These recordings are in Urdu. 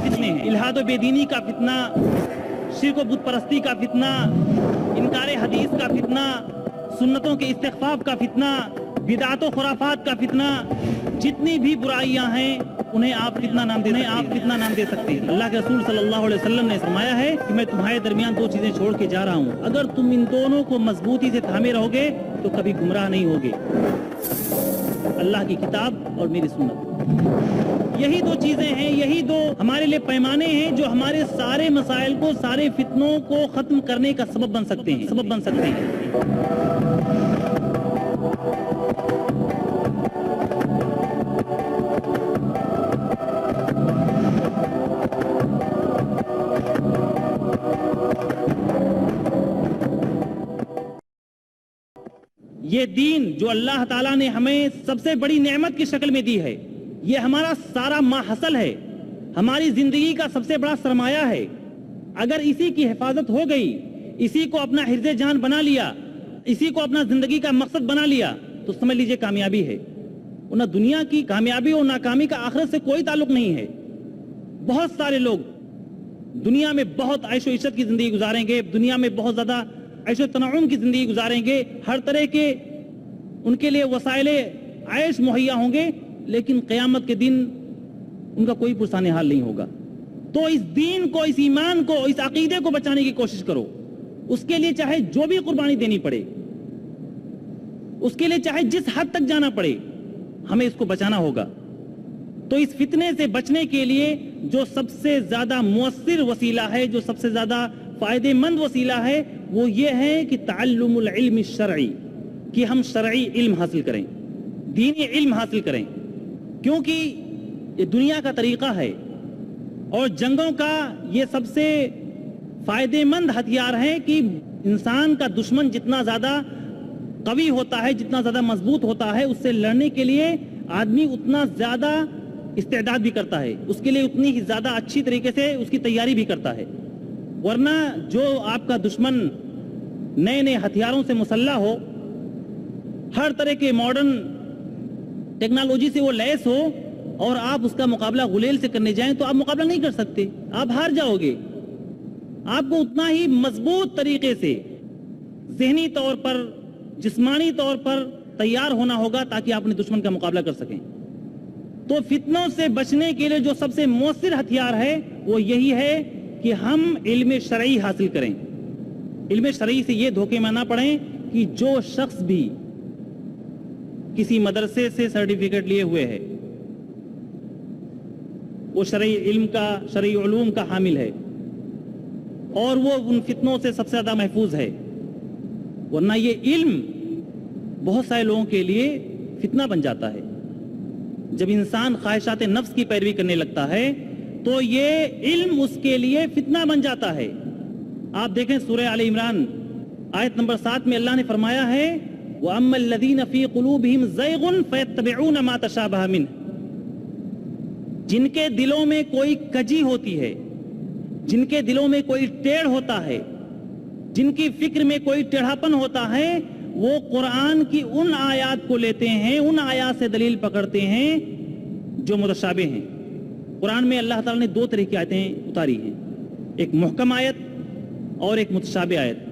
فتنے ہیں، الہاد و بے دینی کا فتنہ، شرک و بت پرستی کا فتنہ، انکار حدیث کا فتنہ، سنتوں کے استخفاف کا فتنہ، بدعت و خرافات کا فتنہ، جتنی بھی برائیاں ہیں انہیں آپ فتنہ نام دے سکتے ہیں۔ اللہ کے رسول صلی اللہ علیہ وسلم نے فرمایا ہے کہ میں تمہارے درمیان دو چیزیں چھوڑ کے جا رہا ہوں، اگر تم ان دونوں کو مضبوطی سے تھامے رہو گے تو کبھی گمراہ نہیں ہوگے، اللہ کی کتاب اور میری سنت۔ یہی دو چیزیں ہیں، یہی دو ہمارے لیے پیمانے ہیں جو ہمارے سارے مسائل کو، سارے فتنوں کو ختم کرنے کا سبب بن سکتے ہیں۔ یہ دین جو اللہ تعالیٰ نے ہمیں سب سے بڑی نعمت کی شکل میں دی ہے، یہ ہمارا سارا ماحصل ہے، ہماری زندگی کا سب سے بڑا سرمایہ ہے۔ اگر اسی کی حفاظت ہو گئی، اسی کو اپنا حرز جان بنا لیا، اسی کو اپنا زندگی کا مقصد بنا لیا تو سمجھ لیجئے کامیابی ہے۔ نہ دنیا کی کامیابی اور ناکامی کا آخرت سے کوئی تعلق نہیں ہے۔ بہت سارے لوگ دنیا میں بہت عیش و عشرت کی زندگی گزاریں گے، دنیا میں بہت زیادہ عیش و تنعم کی زندگی گزاریں گے، ہر طرح کے ان کے لیے وسائل عیش مہیا ہوں گے، لیکن قیامت کے دن ان کا کوئی پرسان حال نہیں ہوگا۔ تو اس دین کو، اس ایمان کو، اس عقیدے کو بچانے کی کوشش کرو، اس کے لیے چاہے جو بھی قربانی دینی پڑے، اس کے لیے چاہے جس حد تک جانا پڑے، ہمیں اس کو بچانا ہوگا۔ تو اس فتنے سے بچنے کے لیے جو سب سے زیادہ مؤثر وسیلہ ہے، جو سب سے زیادہ فائدہ مند وسیلہ ہے، وہ یہ ہے کہ تعلم العلم الشرعی، کہ ہم شرعی علم حاصل کریں، دینی علم حاصل کریں، کیونکہ یہ دنیا کا طریقہ ہے اور جنگوں کا یہ سب سے فائدہ مند ہتھیار ہے کہ انسان کا دشمن جتنا زیادہ قوی ہوتا ہے، جتنا زیادہ مضبوط ہوتا ہے، اس سے لڑنے کے لیے آدمی اتنا زیادہ استعداد بھی کرتا ہے، اس کے لیے اتنی ہی زیادہ اچھی طریقے سے اس کی تیاری بھی کرتا ہے۔ ورنہ جو آپ کا دشمن نئے نئے ہتھیاروں سے مسلح ہو، ہر طرح کے ماڈرن ٹیکنالوجی سے وہ لیس ہو، اور آپ اس کا مقابلہ غلیل سے کرنے جائیں تو آپ مقابلہ نہیں کر سکتے، آپ ہار جاؤ گے۔ آپ کو اتنا ہی مضبوط طریقے سے ذہنی طور پر، جسمانی طور پر تیار ہونا ہوگا تاکہ آپ اپنے دشمن کا مقابلہ کر سکیں۔ تو فتنوں سے بچنے کے لیے جو سب سے مؤثر ہتھیار ہے وہ یہی ہے کہ ہم علم شرعی حاصل کریں۔ علم شرعی سے یہ دھوکے میں نہ پڑیں کہ جو شخص بھی کسی مدرسے سے سرٹیفکیٹ لیے ہوئے ہے، وہ شرعی علم کا، شرعی علوم کا حامل ہے، اور وہ ان فتنوں سے سب سے زیادہ محفوظ ہے۔ ورنہ یہ علم بہت سارے لوگوں کے لیے فتنہ بن جاتا ہے۔ جب انسان خواہشات نفس کی پیروی کرنے لگتا ہے تو یہ علم اس کے لیے فتنہ بن جاتا ہے۔ آپ دیکھیں سورہ آل عمران آیت نمبر 7 میں اللہ نے فرمایا ہے وَأَمَّا الَّذِينَ فِي قُلُوبِهِمْ زَيْغٌ فَيَتَّبِعُونَ مَا تَشَابَهَ مِنْهُ، جن کے دلوں میں کوئی کجی ہوتی ہے، جن کے دلوں میں کوئی ٹیڑھ ہوتا ہے، جن کی فکر میں کوئی ٹیڑھاپن ہوتا ہے، وہ قرآن کی ان آیات کو لیتے ہیں، ان آیات سے دلیل پکڑتے ہیں جو متشابہ ہیں۔ قرآن میں اللہ تعالیٰ نے دو طرح کی آیتیں اتاری ہیں، ایک محکم آیت اور ایک متشابہ آیت۔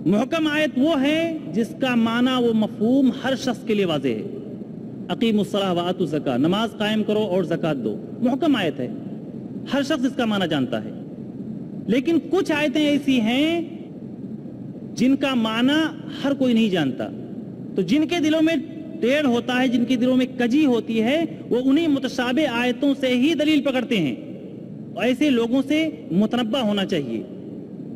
محکم آیت وہ ہے جس کا معنی و مفہوم ہر شخص کے لیے واضح ہے، اقیموا الصلاۃ وآتوا الزکاۃ، نماز قائم کرو اور زکوٰۃ دو، محکم آیت ہے، ہر شخص اس کا معنی جانتا ہے۔ لیکن کچھ آیتیں ایسی ہیں جن کا معنی ہر کوئی نہیں جانتا، تو جن کے دلوں میں ٹیڑھ ہوتا ہے، جن کے دلوں میں کجی ہوتی ہے، وہ انہی متشابہ آیتوں سے ہی دلیل پکڑتے ہیں۔ ایسے لوگوں سے متنبہ ہونا چاہیے۔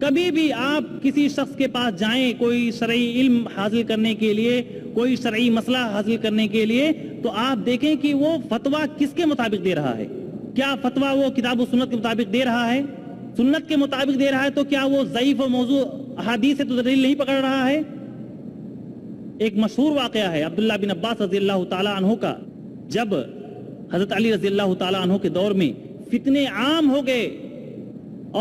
کبھی بھی آپ کسی شخص کے پاس جائیں کوئی شرعی علم حاصل کرنے کے لیے، کوئی شرعی مسئلہ حاصل کرنے کے لیے، تو آپ دیکھیں کہ وہ فتویٰ کس کے مطابق دے رہا ہے۔ کیا فتویٰ وہ کتاب و سنت کے مطابق دے رہا ہے؟ سنت کے مطابق دے رہا ہے تو کیا وہ ضعیف و موضوع احادیث سے تو دلیل نہیں پکڑ رہا ہے؟ ایک مشہور واقعہ ہے عبداللہ بن عباس رضی اللہ تعالیٰ عنہ کا، جب حضرت علی رضی اللہ تعالیٰ عنہ کے دور میں فتنے عام ہو گئے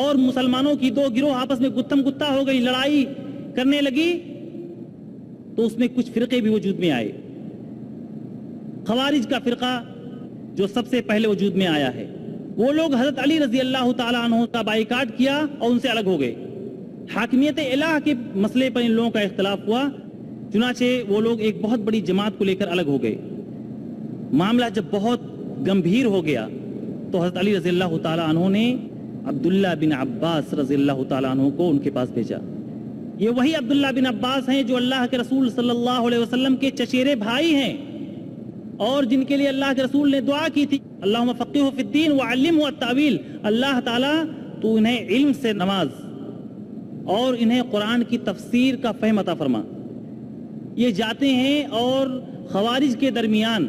اور مسلمانوں کی دو گروہ آپس میں گتھم گتھا ہو گئی، لڑائی کرنے لگی، تو اس میں کچھ فرقے بھی وجود میں آئے۔ خوارج کا فرقہ جو سب سے پہلے وجود میں آیا ہے، وہ لوگ حضرت علی رضی اللہ تعالیٰ عنہ کا بائیکاٹ کیا اور ان سے الگ ہو گئے. حاکمیت الہ کے مسئلے پر ان لوگوں کا اختلاف ہوا، چنانچہ وہ لوگ ایک بہت بڑی جماعت کو لے کر الگ ہو گئے. معاملہ جب بہت گمبھیر ہو گیا تو حضرت علی رضی اللہ تعالیٰ عنہ نے عبداللہ بن عباس رضی اللہ تعالیٰ عنہ کو ان کے پاس بھیجا. یہ وہی عبداللہ بن عباس ہیں جو اللہ کے رسول صلی اللہ علیہ وسلم کے چچیرے بھائی ہیں اور جن کے لیے اللہ کے رسول نے دعا کی تھی، اللہم فقہہ فی الدین وعلمہ التاویل. اللہ تعالیٰ تو انہیں علم سے نواز اور انہیں قرآن کی تفسیر کا فہم عطا فرما. یہ جاتے ہیں اور خوارج کے درمیان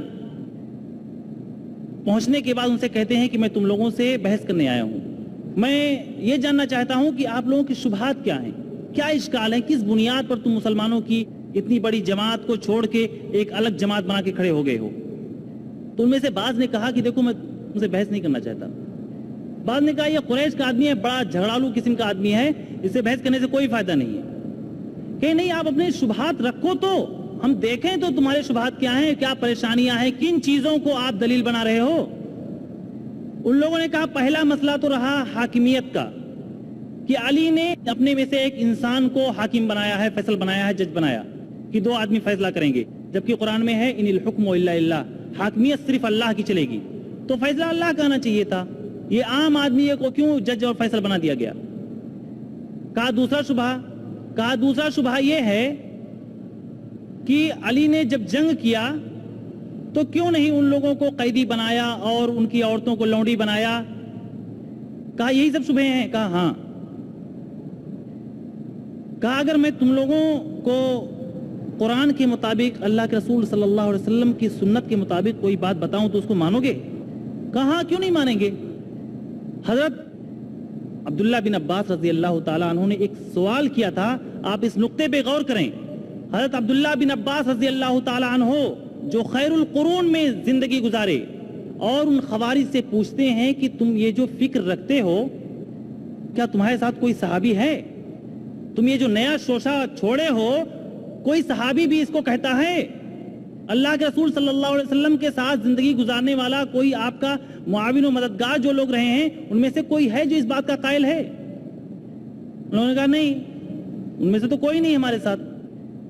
پہنچنے کے بعد ان سے کہتے ہیں کہ میں تم لوگوں سے بحث کرنے آیا ہوں. میں یہ جاننا چاہتا ہوں کہ آپ لوگوں کی شبہات کیا ہیں، کیا اشکال ہے، کس بنیاد پر تم مسلمانوں کی اتنی بڑی جماعت کو چھوڑ کے ایک الگ جماعت بنا کے کھڑے ہو گئے ہو. تو ان میں سے بعض نے کہا کہ دیکھو میں ان سے بحث نہیں کرنا چاہتا. بعض نے کہا یہ قریش کا آدمی ہے، بڑا جھگڑالو قسم کا آدمی ہے، اس سے بحث کرنے سے کوئی فائدہ نہیں ہے. کہ نہیں آپ اپنے شبہات رکھو تو ہم دیکھیں تو تمہارے شبہات کیا ہیں، کیا پریشانیاں ہیں، کن چیزوں کو آپ دلیل بنا رہے ہو. ان لوگوں نے کہا پہلا مسئلہ تو رہا حاکمیت کا کہ علی نے اپنے میں سے ایک انسان کو حاکم بنایا ہے، فیصل بنایا ہے، جج بنایا کہ دو آدمی فیصلہ کریں گے، جبکہ قرآن میں ہے ان الحکم الا للہ، حاکمیت صرف اللہ کی چلے گی. تو فیصلہ اللہ کا آنا چاہیے تھا، یہ عام آدمی کو کیوں جج اور فیصل بنا دیا گیا. کہا دوسرا شبہ یہ ہے کہ علی نے جب جنگ کیا تو کیوں نہیں ان لوگوں کو قیدی بنایا اور ان کی عورتوں کو لونڈی بنایا. کہا یہی سب شبہے ہیں. کہا ہاں. کہا اگر میں تم لوگوں کو قرآن کے مطابق اللہ کے رسول صلی اللہ علیہ وسلم کی سنت کے مطابق کوئی بات بتاؤں تو اس کو مانو گے؟ کہا ہاں، کیوں نہیں مانیں گے. حضرت عبداللہ بن عباس رضی اللہ تعالیٰ عنہ نے ایک سوال کیا تھا، آپ اس نقطے پہ غور کریں. حضرت عبداللہ بن عباس رضی اللہ تعالیٰ عنہ جو خیر القرون میں زندگی گزارے اور ان خوارج سے پوچھتے ہیں کہ تم یہ جو فکر رکھتے ہو کیا تمہارے ساتھ کوئی صحابی ہے؟ تم یہ جو نیا شوشہ چھوڑے ہو کوئی صحابی بھی اس کو کہتا ہے؟ اللہ کے رسول صلی اللہ علیہ وسلم کے ساتھ زندگی گزارنے والا کوئی آپ کا معاون و مددگار جو لوگ رہے ہیں ان میں سے کوئی ہے جو اس بات کا قائل ہے؟ انہوں نے کہا نہیں، ان میں سے تو کوئی نہیں ہمارے ساتھ.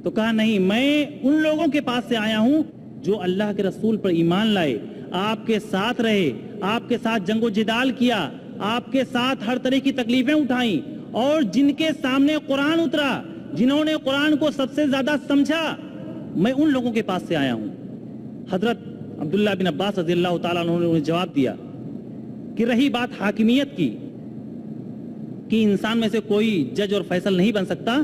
تو کہا نہیں، میں ان لوگوں کے پاس سے آیا ہوں جو اللہ کے رسول پر ایمان لائے، آپ کے ساتھ رہے، آپ کے ساتھ جنگ و جدال کیا، آپ کے ساتھ ہر طرح کی تکلیفیں اٹھائیں اور جن کے سامنے قرآن اترا، جنہوں نے قرآن کو سب سے زیادہ سمجھا. میں ان لوگوں کے پاس سے آیا ہوں. حضرت عبداللہ بن عباس رضی اللہ تعالیٰ عنہ نے انہیں جواب دیا کہ رہی بات حاکمیت کی کہ انسان میں سے کوئی جج اور فیصل نہیں بن سکتا،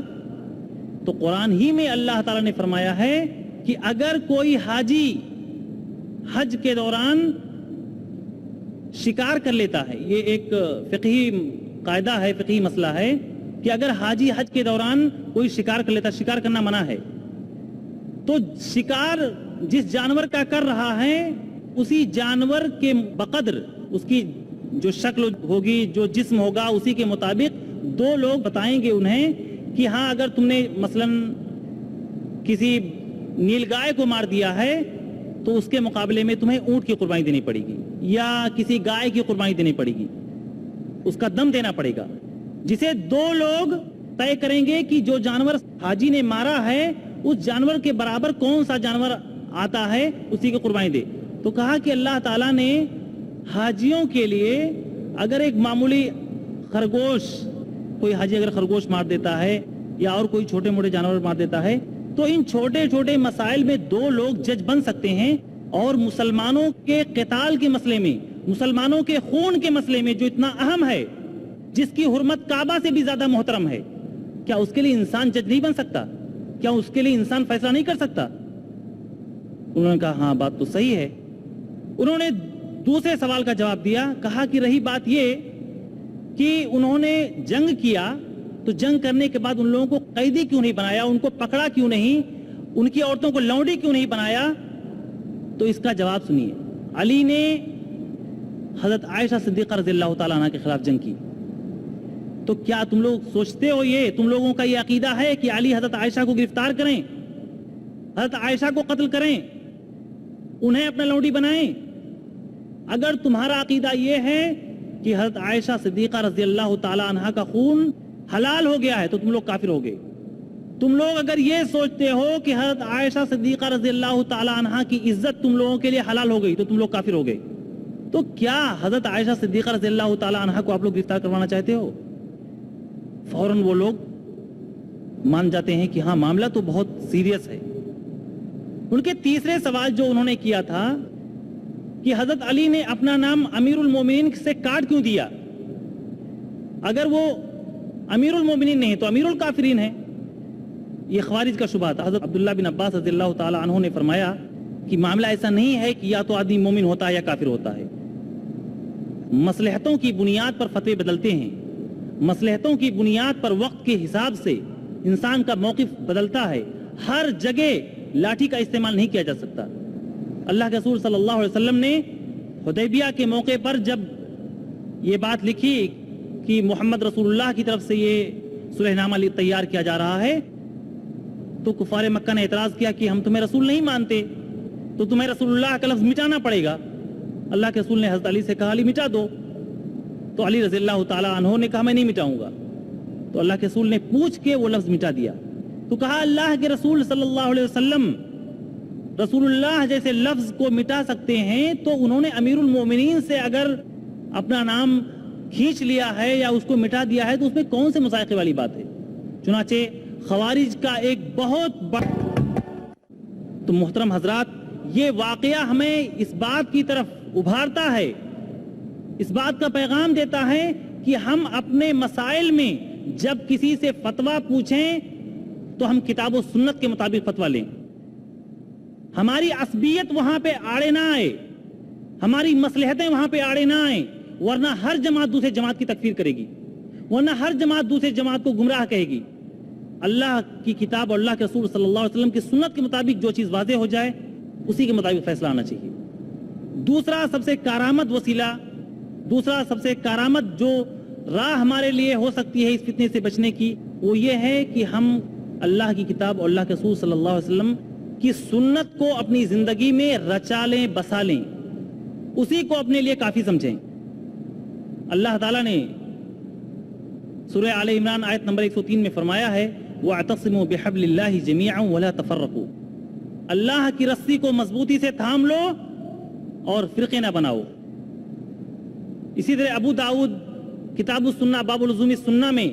تو قرآن ہی میں اللہ تعالیٰ نے فرمایا ہے کہ اگر کوئی حاجی حج کے دوران شکار کر لیتا ہے، یہ ایک فقہی قاعدہ ہے، فقہی مسئلہ ہے کہ اگر حاجی حج کے دوران کوئی شکار کر لیتا، شکار کرنا منع ہے، تو شکار جس جانور کا کر رہا ہے اسی جانور کے بقدر اس کی جو شکل ہوگی، جو جسم ہوگا، اسی کے مطابق دو لوگ بتائیں گے انہیں کہ ہاں اگر تم نے مثلا کسی نیل گائے کو مار دیا ہے تو اس کے مقابلے میں تمہیں اونٹ کی قربانی دینی پڑے گی یا کسی گائے کی قربانی دینی پڑے گی، اس کا دم دینا پڑے گا، جسے دو لوگ طے کریں گے کہ جو جانور حاجی نے مارا ہے اس جانور کے برابر کون سا جانور آتا ہے اسی کی قربانی دے. تو کہا کہ اللہ تعالیٰ نے حاجیوں کے لیے اگر ایک معمولی خرگوش، کوئی حاجی اگر خرگوش مار دیتا ہے یا اور کوئی چھوٹے موٹے جانور مار دیتا ہے تو ان چھوٹے چھوٹے مسائل میں دو لوگ جج بن سکتے ہیں، اور مسلمانوں کے قتال کے مسئلے میں، مسلمانوں کے خون کے مسئلے میں جو اتنا اہم ہے، جس کی حرمت کعبہ سے بھی زیادہ محترم ہے، کیا اس کے لیے انسان جج نہیں بن سکتا؟ کیا اس کے لیے انسان فیصلہ نہیں کر سکتا؟ انہوں نے کہا ہاں بات تو صحیح ہے. انہوں نے دوسرے سوال کا جواب دیا، کہا کہ رہی بات یہ کہ انہوں نے جنگ کیا تو جنگ کرنے کے بعد ان لوگوں کو قیدی کیوں نہیں بنایا، ان کو پکڑا کیوں نہیں، ان کی عورتوں کو لونڈی کیوں نہیں بنایا؟ تو اس کا جواب سنیے. علی نے حضرت عائشہ صدیقہ رضی اللہ تعالیٰ عنہ کے خلاف جنگ کی، تو کیا تم لوگ سوچتے ہو، یہ تم لوگوں کا یہ عقیدہ ہے کہ علی حضرت عائشہ کو گرفتار کریں، حضرت عائشہ کو قتل کریں، انہیں اپنا لونڈی بنائیں؟ اگر تمہارا عقیدہ یہ ہے کہ حضرت عائشہ صدیقہ رضی اللہ تعالی عنہا کا خون حلال ہو گیا ہے تو تم لوگ کافر ہو گئے. تم لوگ اگر یہ سوچتے ہو کہ حضرت عائشہ صدیقہ رضی اللہ تعالی عنہا کی عزت تم لوگوں کے لیے حلال ہو گئی تو تم لوگ کافر ہو گئے. تو کیا حضرت عائشہ صدیقہ رضی اللہ تعالی عنہا کو آپ لوگ گرفتار کروانا چاہتے ہو؟ فوراً وہ لوگ مان جاتے ہیں کہ ہاں معاملہ تو بہت سیریس ہے. ان کے تیسرے سوال جو انہوں نے کیا تھا کہ حضرت علی نے اپنا نام امیر المومنین سے کاٹ کیوں دیا؟ اگر وہ امیر المومنین نہیں تو امیر الکافرین ہے. یہ خوارج کا شبہ تھا. حضرت عبداللہ بن عباس رضی اللہ تعالی عنہ نے فرمایا کہ معاملہ ایسا نہیں ہے کہ یا تو آدمی مومن ہوتا ہے یا کافر ہوتا ہے. مصلحتوں کی بنیاد پر فتوے بدلتے ہیں. مصلحتوں کی بنیاد پر وقت کے حساب سے انسان کا موقف بدلتا ہے. ہر جگہ لاٹھی کا استعمال نہیں کیا جا سکتا. اللہ کے رسول صلی اللہ علیہ وسلم نے حدیبیہ کے موقع پر جب یہ بات لکھی کہ محمد رسول اللہ کی طرف سے یہ صلح نامہ تیار کیا جا رہا ہے تو کفار مکہ نے اعتراض کیا کہ ہم تمہیں رسول نہیں مانتے تو تمہیں رسول اللہ کا لفظ مٹانا پڑے گا. اللہ کے رسول نے حضرت علی سے کہا علی مٹا دو. تو علی رضی اللہ تعالی عنہ نے کہا میں نہیں مٹاؤں گا. تو اللہ کے رسول نے پوچھ کے وہ لفظ مٹا دیا. تو کہا اللہ کے رسول صلی اللہ علیہ وسلم رسول اللہ جیسے لفظ کو مٹا سکتے ہیں تو انہوں نے امیر المومنین سے اگر اپنا نام کھینچ لیا ہے یا اس کو مٹا دیا ہے تو اس میں کون سے مذائقے والی بات ہے؟ چنانچہ خوارج کا ایک بہت بڑا. تو محترم حضرات یہ واقعہ ہمیں اس بات کی طرف ابھارتا ہے, اس بات کا پیغام دیتا ہے کہ ہم اپنے مسائل میں جب کسی سے فتویٰ پوچھیں تو ہم کتاب و سنت کے مطابق فتویٰ لیں. ہماری عصبیت وہاں پہ آڑے نہ آئے, ہماری مصلحتیں وہاں پہ آڑے نہ آئیں, ورنہ ہر جماعت دوسرے جماعت کی تکفیر کرے گی, ورنہ ہر جماعت دوسرے جماعت کو گمراہ کہے گی. اللہ کی کتاب اور اللہ کے رسول صلی اللہ علیہ وسلم کی سنت کے مطابق جو چیز واضح ہو جائے اسی کے مطابق فیصلہ آنا چاہیے. دوسرا سب سے کارآمد وسیلہ, دوسرا سب سے کارآمد جو راہ ہمارے لیے ہو سکتی ہے اس فتنے سے بچنے کی, وہ یہ ہے کہ ہم اللہ کی کتاب اور اللہ کے رسول صلی اللہ علیہ وسلم کی سنت کو اپنی زندگی میں رچا لیں, بسا لیں, اسی کو اپنے لیے کافی سمجھیں. اللہ تعالیٰ نے سورہ آل عمران آیت نمبر 103 میں فرمایا ہے وَاعْتَصِمُوا بِحَبْلِ اللَّهِ جَمِيعًا وَلَا تَفَرَّقُوا. اللہ کی رسی کو مضبوطی سے تھام لو اور فرقے نہ بناؤ. اسی طرح ابو داؤد کتاب السنہ باب لزوم السنہ میں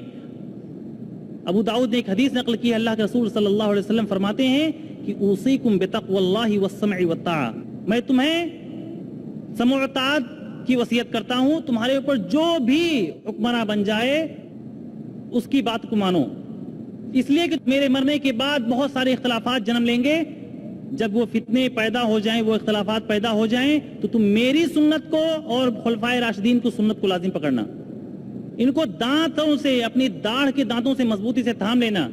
ابو داؤد نے ایک حدیث نقل کی ہے. اللہ کے رسول صلی اللہ علیہ وسلم فرماتے ہیں کہ اوصیکم بتقوی اللہ والسمع والطاعہ, میں تمہیں سمع و طاعت کی وصیت کرتا ہوں, تمہارے اوپر جو بھی حکمراں بن جائے اس کی بات کو مانو, اس لیے کہ میرے مرنے کے بعد بہت سارے اختلافات جنم لیں گے. جب وہ فتنے پیدا ہو جائیں, وہ اختلافات پیدا ہو جائیں تو تم میری سنت کو اور خلفائے راشدین کو سنت کو لازم پکڑنا, ان کو دانتوں سے, اپنی داڑھ کے دانتوں سے مضبوطی سے تھام لینا,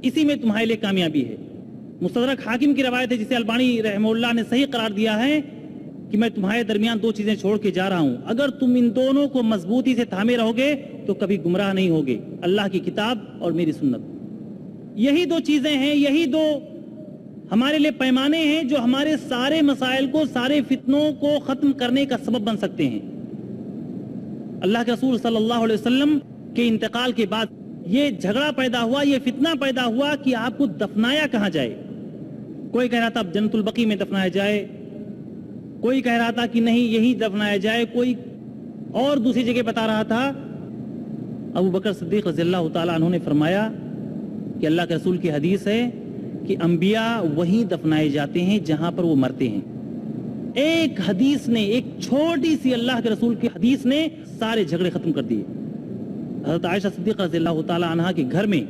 اسی میں تمہارے لیے کامیابی ہے. مستدرک حاکم کی روایت ہے جسے البانی رحمہ اللہ نے صحیح قرار دیا ہے کہ میں تمہارے درمیان دو چیزیں چھوڑ کے جا رہا ہوں, اگر تم ان دونوں کو مضبوطی سے تھامے رہو گے تو کبھی گمراہ نہیں ہوگے, اللہ کی کتاب اور میری سنت. یہی دو چیزیں ہیں, یہی دو ہمارے لیے پیمانے ہیں جو ہمارے سارے مسائل کو, سارے فتنوں کو ختم کرنے کا سبب بن سکتے ہیں. اللہ کے رسول صلی اللہ علیہ وسلم کے انتقال کے بعد یہ جھگڑا پیدا ہوا, یہ فتنہ پیدا ہوا کہ آپ کو دفنایا کہاں جائے. کوئی کہہ رہا تھا اب جنت البقیع میں دفنایا جائے, کوئی کہہ رہا تھا کہ نہیں یہی دفنایا جائے, کوئی اور دوسری جگہ بتا رہا تھا. ابو بکر صدیق رضی اللہ تعالیٰ عنہ نے فرمایا کہ اللہ کے رسول کی حدیث ہے کہ انبیاء وہیں دفنائے جاتے ہیں جہاں پر وہ مرتے ہیں. ایک حدیث نے, ایک چھوٹی سی اللہ کے رسول کی حدیث نے سارے جھگڑے ختم کر دیے. حضرت عائشہ صدیقہ رضی اللہ تعالیٰ عنہ کے گھر میں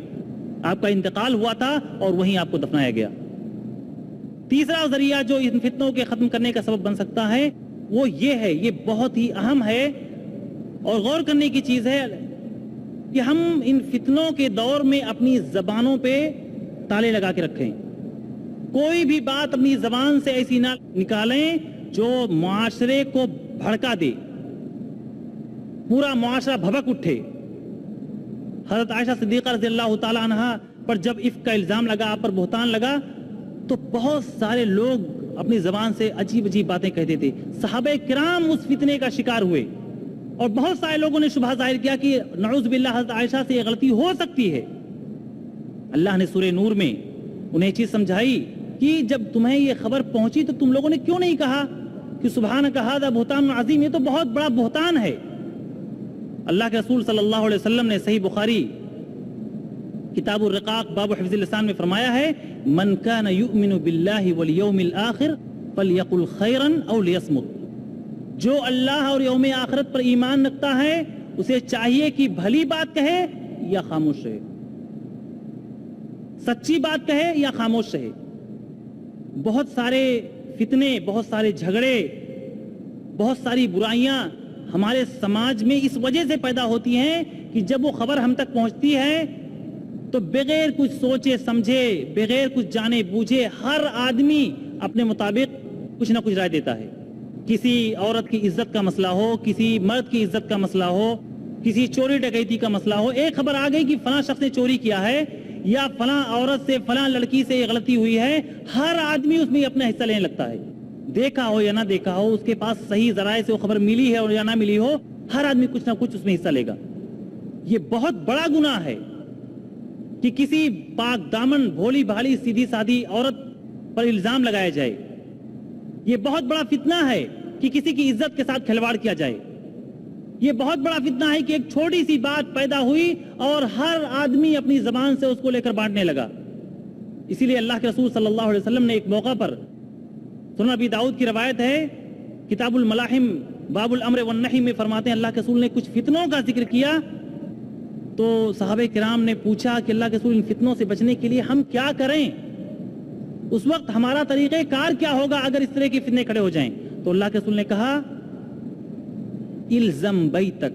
آپ کا انتقال ہوا تھا اور وہیں آپ کو دفنایا گیا. تیسرا ذریعہ جو ان فتنوں کے ختم کرنے کا سبب بن سکتا ہے وہ یہ ہے, یہ بہت ہی اہم ہے اور غور کرنے کی چیز ہے کہ ہم ان فتنوں کے دور میں اپنی زبانوں پہ تالے لگا کے رکھیں. کوئی بھی بات اپنی زبان سے ایسی نہ نکالیں جو معاشرے کو بھڑکا دے, پورا معاشرہ بھبک اٹھے. حضرت عائشہ صدیقہ رضی اللہ تعالیٰ عنہ پر جب افک کا الزام لگا, آپ پر بہتان لگا, تو بہت سارے لوگ اپنی زبان سے عجیب عجیب باتیں کہتے تھے. صحابہ کرام اس فتنے کا شکار ہوئے. اور بہت سارے لوگوں نے شبہ ظاہر کیا کہ نعوذ باللہ حضرت عائشہ سے یہ غلطی ہو سکتی ہے. اللہ نے سورہ نور میں انہیں چیز سمجھائی کہ جب تمہیں یہ خبر پہنچی تو تم لوگوں نے کیوں نہیں کہا کہ سبحانک ھذا بہتان عظیم، یہ تو بہت بڑا بہتان ہے. اللہ کے رسول صلی اللہ علیہ وسلم نے صحیح بخاری کتاب الرقاق باب حفظ اللسان میں فرمایا ہے من کان یؤمن باللہ والیوم الآخر فلیقل خیرا او لیصمت. جو اللہ اور یوم آخرت پر ایمان رکھتا ہے اسے چاہیے کہ بھلی بات کہے یا خاموش رہے، سچی بات کہے یا خاموش رہے. بہت سارے فتنے، بہت سارے جھگڑے، بہت ساری برائیاں ہمارے سماج میں اس وجہ سے پیدا ہوتی ہیں کہ جب وہ خبر ہم تک پہنچتی ہے تو بغیر کچھ سوچے سمجھے، بغیر کچھ جانے بوجھے ہر آدمی اپنے مطابق کچھ نہ کچھ رائے دیتا ہے. کسی عورت کی عزت کا مسئلہ ہو، کسی مرد کی عزت کا مسئلہ ہو، کسی چوری ڈکیتی کا مسئلہ ہو، ایک خبر آ گئی کہ فلاں شخص نے چوری کیا ہے یا فلاں عورت سے، فلاں لڑکی سے یہ غلطی ہوئی ہے، ہر آدمی اس میں اپنا حصہ لینے لگتا ہے. دیکھا ہو یا نہ دیکھا ہو، اس کے پاس صحیح ذرائع سے وہ خبر ملی ہے اور یا نہ ملی ہو، ہر آدمی کچھ نہ کچھ اس میں حصہ لے گا. یہ بہت بڑا گناہ ہے کہ کسی پاک دامن بھولی بھالی سیدھی سادھی عورت پر الزام لگایا جائے. یہ بہت بڑا فتنہ ہے کہ کسی کی عزت کے ساتھ کھلواڑ کیا جائے. یہ بہت بڑا فتنہ ہے کہ ایک چھوٹی سی بات پیدا ہوئی اور ہر آدمی اپنی زبان سے اس کو لے کر بانٹنے لگا. اسی لیے اللہ کے رسول صلی اللہ علیہ وسلم نے ایک موقع پر، سنن ابی داؤد کی روایت ہے کتاب الملاحم باب الامر والنہی میں فرماتے ہیں اللہ کے رسول نے کچھ فتنوں کا ذکر کیا تو صحابہ کرام نے پوچھا کہ اللہ کے رسول ان فتنوں سے بچنے کے لیے ہم کیا کریں، اس وقت ہمارا طریقہ کار کیا ہوگا اگر اس طرح کے فتنے کھڑے ہو جائیں. تو اللہ کے رسول نے کہا الزم بیتک،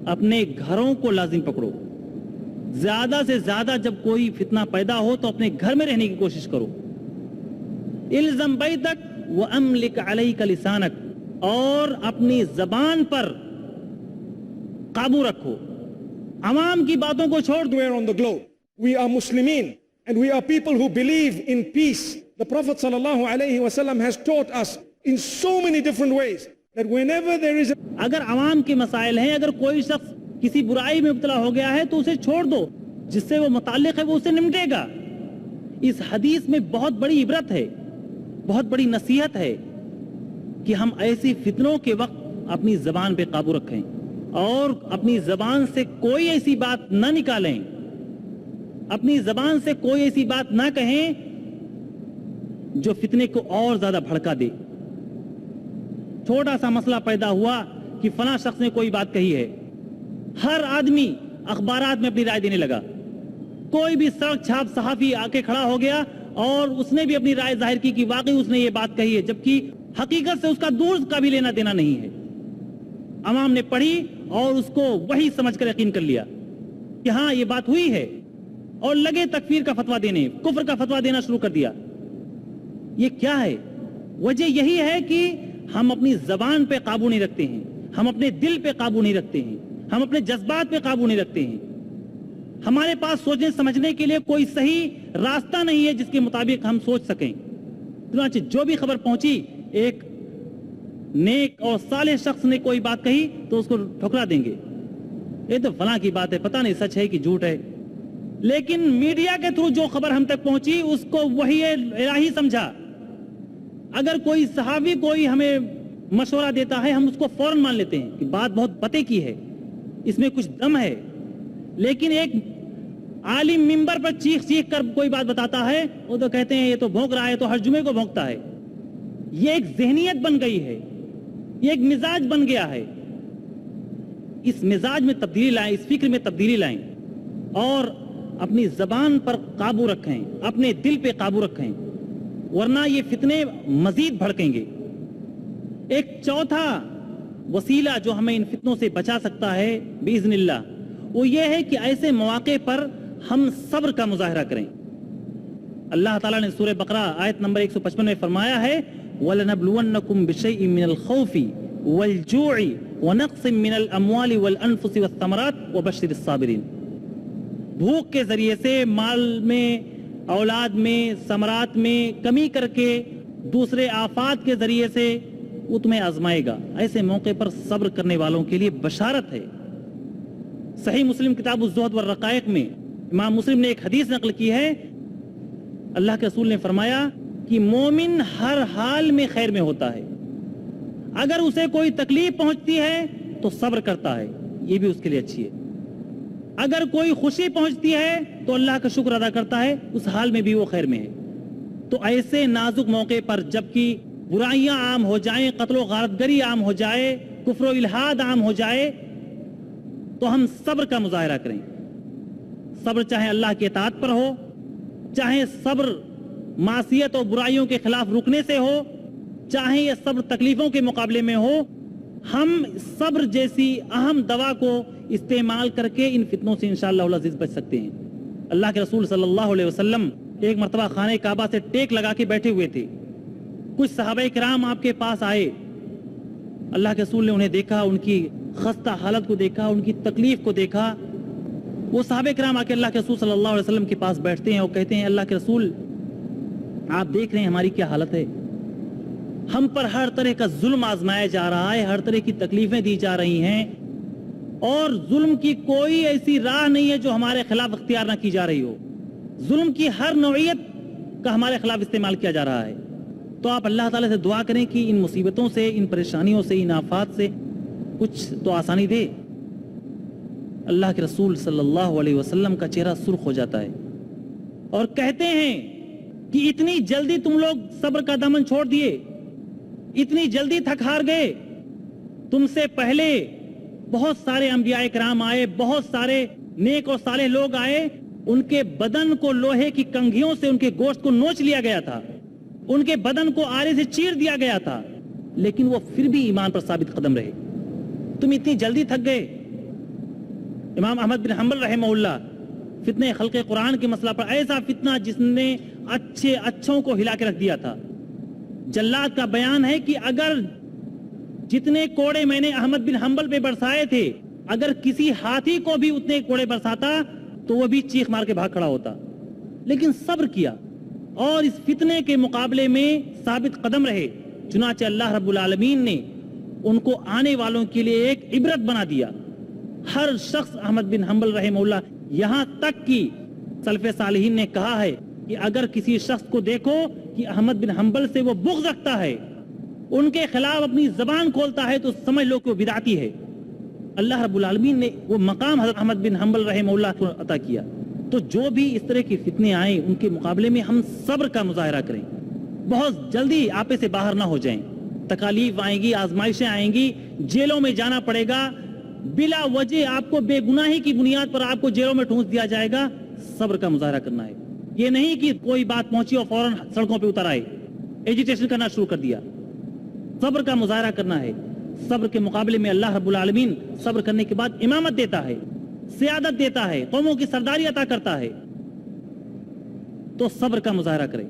اپنے گھروں کو لازم پکڑو. زیادہ سے زیادہ جب کوئی فتنہ پیدا ہو تو اپنے گھر میں رہنے کی کوشش کرو. الزم بیتک واملک علیک لسانک، اور اپنی زبان پر قابو رکھو، عوام کی باتوں کو چھوڑ دو. Everywhere on the globe, we are Muslimin and we are people who believe in peace. The Prophet sallallahu alaihi wasallam has taught us in so many different ways that whenever there is a اگر عوام کے مسائل ہیں، اگر کوئی شخص کسی برائی میں مبتلا ہو گیا ہے تو اسے چھوڑ دو، جس سے وہ متعلق ہے وہ اسے نمٹے گا. اس حدیث میں بہت بڑی عبرت ہے، بہت بڑی نصیحت ہے کہ ہم ایسی فتنوں کے وقت اپنی زبان پہ قابو رکھیں اور اپنی زبان سے کوئی ایسی بات نہ نکالیں، اپنی زبان سے کوئی ایسی بات نہ کہیں جو فتنے کو اور زیادہ بھڑکا دے. چھوٹا سا مسئلہ پیدا ہوا کہ فلاں شخص نے کوئی بات کہی ہے، ہر آدمی اخبارات میں اپنی رائے دینے لگا. کوئی بھی سڑک چھاپ صحافی آ کے کھڑا ہو گیا اور اس نے بھی اپنی رائے ظاہر کی کہ واقعی اس نے یہ بات کہی ہے، جبکہ حقیقت سے اس کا دور کا بھی لینا دینا نہیں ہے. عوام نے پڑھی اور اس کو وہی سمجھ کر یقین کر لیا کہ ہاں یہ بات ہوئی ہے، اور لگے تکفیر کا فتویٰ دینے، کفر کا فتویٰ دینا شروع کر دیا. یہ کیا ہے؟ وجہ یہی ہے کہ ہم اپنی زبان پہ قابو نہیں رکھتے ہیں، ہم اپنے دل پہ قابو نہیں رکھتے ہیں، ہم اپنے جذبات پہ قابو نہیں رکھتے ہیں. ہمارے پاس سوچنے سمجھنے کے لیے کوئی صحیح راستہ نہیں ہے جس کے مطابق ہم سوچ سکیں. چنانچہ جو بھی خبر پہنچی، ایک نیک اور صالح شخص نے کوئی بات کہی تو اس کو ٹھکرا دیں گے، یہ تو فلاں کی بات ہے، پتہ نہیں سچ ہے کہ جھوٹ ہے. لیکن میڈیا کے تھرو جو خبر ہم تک پہنچی اس کو وحی الہی سمجھا. اگر کوئی صحابی کوئی ہمیں مشورہ دیتا ہے ہم اس کو فوراً مان لیتے ہیں کہ بات بہت پتے کی ہے، اس میں کچھ دم ہے. لیکن ایک عالم ممبر پر چیخ چیخ کر کوئی بات بتاتا ہے، وہ تو کہتے ہیں یہ تو بھونک رہا ہے، تو ہر جمعے کو بھونکتا ہے. یہ ایک ذہنیت بن گئی ہے، یہ ایک مزاج بن گیا ہے. اس مزاج میں تبدیلی لائیں، اس فکر میں تبدیلی لائیں اور اپنی زبان پر قابو رکھیں، اپنے دل پہ قابو رکھیں، ورنہ یہ فتنے مزید بھڑکیں گے. ایک چوتھا وسیلہ جو ہمیں ان فتنوں سے بچا سکتا ہے باذن اللہ، وہ یہ ہے کہ ایسے مواقع پر ہم صبر کا مظاہرہ کریں. اللہ تعالیٰ نے سورہ بقرہ آیت نمبر 155 میں فرمایا ہے وَلَنَبْلُوَنَّكُمْ بِشَيْءٍ مِّنَ الْخَوْفِ وَالْجُوعِ وَنَقْصٍ مِّنَ الْأَمْوَالِ وَالْأَنفُسِ وَالثَّمَرَاتِ وَبَشِّرِ الصَّابِرِينَ. بھوک کے ذریعے سے، مال میں، اولاد میں، ثمرات میں کمی کر کے، دوسرے آفات کے ذریعے سے، وہ تمہیں آزمائے گا. ایسے موقع پر صبر کرنے والوں کے لیے بشارت ہے. صحیح مسلم کتاب الزہد والرقائق میں امام مسلم نے ایک حدیث نقل کی ہے. اللہ کے رسول نے فرمایا کہ مومن ہر حال میں خیر میں ہوتا ہے. اگر اسے کوئی تکلیف پہنچتی ہے تو صبر کرتا ہے, یہ بھی اس کے لیے اچھی ہے. اگر کوئی خوشی پہنچتی ہے تو اللہ کا شکر ادا کرتا ہے, اس حال میں بھی وہ خیر میں ہے. تو ایسے نازک موقع پر جبکہ برائیاں عام ہو جائیں, قتل و غارت گری عام ہو جائے, کفر و الحاد عام ہو جائے, تو ہم صبر کا مظاہرہ کریں. صبر چاہے اللہ کی اطاعت پر ہو, چاہے صبر معصیت اور برائیوں کے خلاف رکنے سے ہو, چاہے یہ صبر تکلیفوں کے مقابلے میں ہو, ہم صبر جیسی اہم دوا کو استعمال کر کے ان فتنوں سے انشاءاللہ العزیز بچ سکتے ہیں. اللہ کے رسول صلی اللہ علیہ وسلم ایک مرتبہ خانہ کعبہ سے ٹیک لگا کے بیٹھے ہوئے تھے. کچھ صحابہ کرام آپ کے پاس آئے. اللہ کے رسول نے انہیں دیکھا, ان کی خستہ حالت کو دیکھا, ان کی تکلیف کو دیکھا. وہ صحابہ کرام آ کے اللہ کے رسول صلی اللہ علیہ وسلم کے پاس بیٹھتے ہیں اور کہتے ہیں, اللہ کے رسول آپ دیکھ رہے ہیں ہماری کیا حالت ہے, ہم پر ہر طرح کا ظلم آزمایا جا رہا ہے, ہر طرح کی تکلیفیں دی جا رہی ہیں, اور ظلم کی کوئی ایسی راہ نہیں ہے جو ہمارے خلاف اختیار نہ کی جا رہی ہو. ظلم کی ہر نوعیت کا ہمارے خلاف استعمال کیا جا رہا ہے. تو آپ اللہ تعالیٰ سے دعا کریں کہ ان مصیبتوں سے, ان پریشانیوں سے, ان آفات سے کچھ تو آسانی دے. اللہ کے رسول صلی اللہ علیہ وسلم کا چہرہ سرخ ہو جاتا ہے اور کہتے ہیں کہ اتنی جلدی تم لوگ صبر کا دامن چھوڑ دیے, اتنی جلدی تھک ہار گئے. تم سے پہلے بہت سارے انبیاء کرام آئے, بہت سارے نیک اور صالح لوگ آئے, ان کے بدن کو لوہے کی کنگھیوں سے ان کے گوشت کو نوچ لیا گیا تھا, ان کے بدن کو آرے سے چیر دیا گیا تھا, لیکن وہ پھر بھی ایمان پر ثابت قدم رہے. تم اتنی جلدی تھک گئے. امام احمد بن حنبل رحمہ اللہ فتنہ خلق قرآن کے مسئلہ پر, ایسا فتنہ جس نے اچھوں کو ہلا کے رکھ دیا تھا. جلاد کا بیان ہے کہ اگر جتنے کوڑے میں نے احمد بن حنبل پہ برسائے تھے, اگر کسی ہاتھی کو بھی اتنے کوڑے برساتا تو وہ بھی چیخ مار کے بھاگ کھڑا ہوتا, لیکن صبر کیا اور اس فتنے کے مقابلے میں ثابت قدم رہے. چنانچہ اللہ رب العالمین نے ان کو آنے والوں کے لیے ایک عبرت بنا دیا. ہر شخص احمد بن حنبل رحمہ اللہ, یہاں تک کہ سلف صالحین نے کہا ہے کہ اگر کسی شخص کو دیکھو کہ احمد بن حنبل سے وہ بغض رکھتا ہے, ان کے خلاف اپنی زبان کھولتا ہے, تو سمجھ لو کہ وہ بدعتی ہے. اللہ رب العالمین نے وہ مقام حضرت احمد بن حنبل رحمہ اللہ کو عطا کیا. تو جو بھی اس طرح کی فتنے آئیں ان کے مقابلے میں ہم صبر کا مظاہرہ کریں, بہت جلدی آپے سے باہر نہ ہو جائیں. تکالیف آئیں گی, آزمائشیں آئیں گی, جیلوں میں جانا پڑے گا, بلا وجہ آپ کو بے گناہی کی بنیاد پر آپ کو جیلوں میں ٹھونس دیا جائے گا. صبر کا مظاہرہ کرنا ہے. یہ نہیں کہ کوئی بات پہنچی اور فوراً سڑکوں پہ اتر آئے, ایجیٹیشن کرنا شروع کر دیا. صبر کا مظاہرہ کرنا ہے. صبر کے مقابلے میں اللہ رب العالمین صبر کرنے کے بعد امامت دیتا ہے, سیادت دیتا ہے, قوموں کی سرداری عطا کرتا ہے. تو صبر کا مظاہرہ کریں.